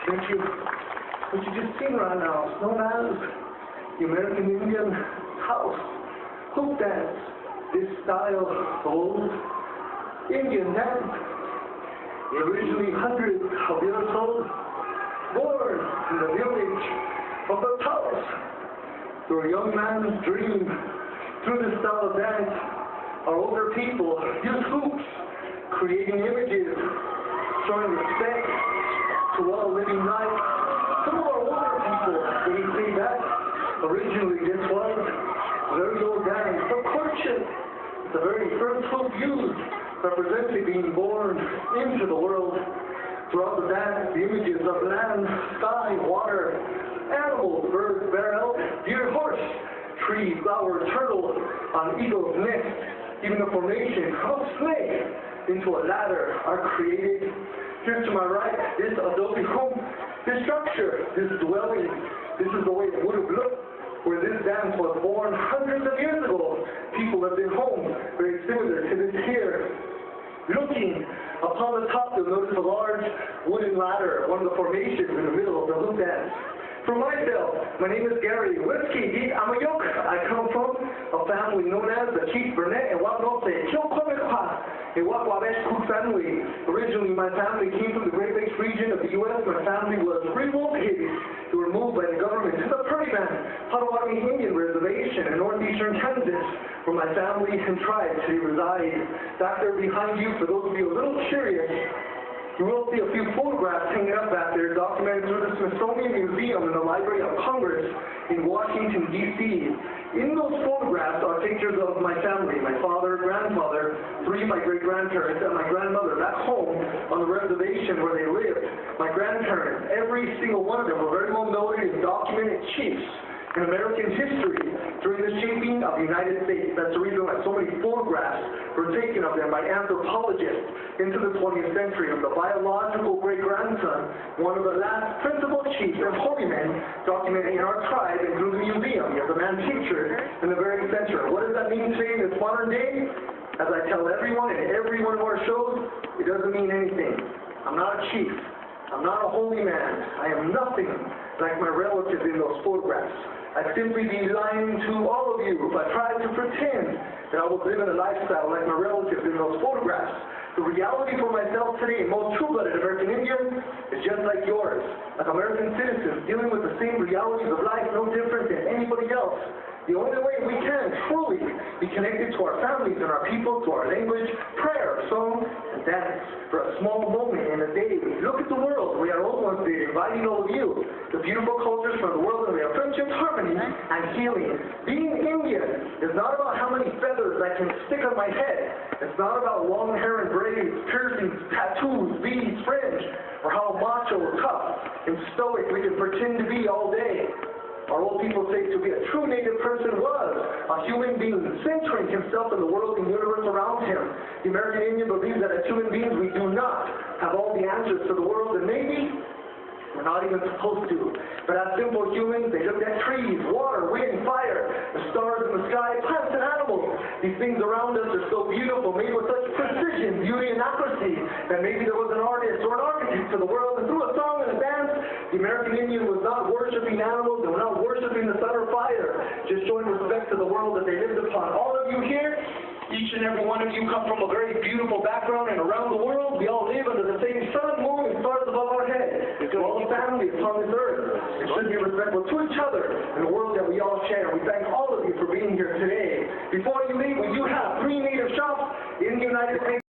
What you just seen right now is known as the American Indian house hoop dance. This style of old Indian dance, originally hundreds of years old, born in the village of the house, through a young man's dream. Through this style of dance, our older people use hoops, creating images, showing respect to all living life. Some of our older people, when you say that, originally this was very old dance of courtship. The very first hoop used representing being born into the world. Throughout the dance, the images of land, sky, water, animals, birds, bear, elk, deer, horse, tree, flower, turtle, on eagle's nest, even the formation of snake into a ladder are created. Here to my right, this adobe home, this structure, this dwelling, this is the way it would have looked where this dance was born hundreds of years ago. People have been home, very similar to this here. Looking upon the top, you'll notice a large wooden ladder, one of the formations in the middle of the hoop dance. For myself, my name is Gary Whiskey Geek Amayok. I come from a family known as the Chief Burnett and Wapnote Kilkwamikpa, a Wakwabesh Cook family. Originally, my family came from the Great Lakes region of the U.S. My family was relocated. They were moved by the government to the Prairie Band, Potawatomi Indian Reservation in northeastern Kansas, where my family and tribe today reside. Back there behind you, for those of you a little curious, you will see a few photographs hanging up back there documented through the Smithsonian Museum in the Library of Congress in Washington, D.C. In those photographs are pictures of my family, my father, grandfather, three of my great-grandparents, and my grandmother back home on the reservation where they lived. My grandparents, every single one of them were very well noted and documented chiefs in American history during the shaping of the United States. That's the reason why so many photographs were taken of them by anthropologists into the 20th century of the biological great-grandson, one of the last principal chiefs and holy men documented in our tribe and through the museum. You have the man pictured in the very center. What does that mean today in this modern day? As I tell everyone in every one of our shows, it doesn't mean anything. I'm not a chief. I'm not a holy man. I am nothing like my relatives in those photographs. I'd simply be lying to all of you if I tried to pretend that I was living a lifestyle like my relatives in those photographs. The reality for myself today, most true-blooded American Indian, is just like yours. Like American citizens dealing with the same realities of life, no different than anybody else. The only way we can truly be connected to our families and our people, to our language, prayer, song, and dance. For a small moment in a day, we look at the world, we are old ones did, inviting all of you, the beautiful cultures from the world, and we have friendship, harmony, and healing. Being Indian is not about how many feathers I can stick on my head. It's not about long hair and braids, piercings, tattoos, beads, fringe, or how macho, tough, and stoic we can pretend to be all day. Our old people say to be a true native person was a human being centering himself in the world and universe around him. The American Indian believes that as human beings we do not have all the answers to the world, and maybe we're not even supposed to. But as simple humans, they looked at trees, water, wind, fire, the stars in the sky, plants and animals. These things around us are so beautiful, made with such precision, beauty, and accuracy, that maybe there was an artist or an architect to the world, and through a song and a dance, the American Indian was not worshiping animals, they were not worshiping the sun or fire, just showing respect to the world that they lived upon. All of you here, each and every one of you come from a very beautiful background, and around the world, we all live under the same sun, moon, and stars above our head. We're all families upon this earth, and should be respectful to each other in the world that we all share. We thank all of you for being here today. Before you leave, we do have 3 native shops in the United States.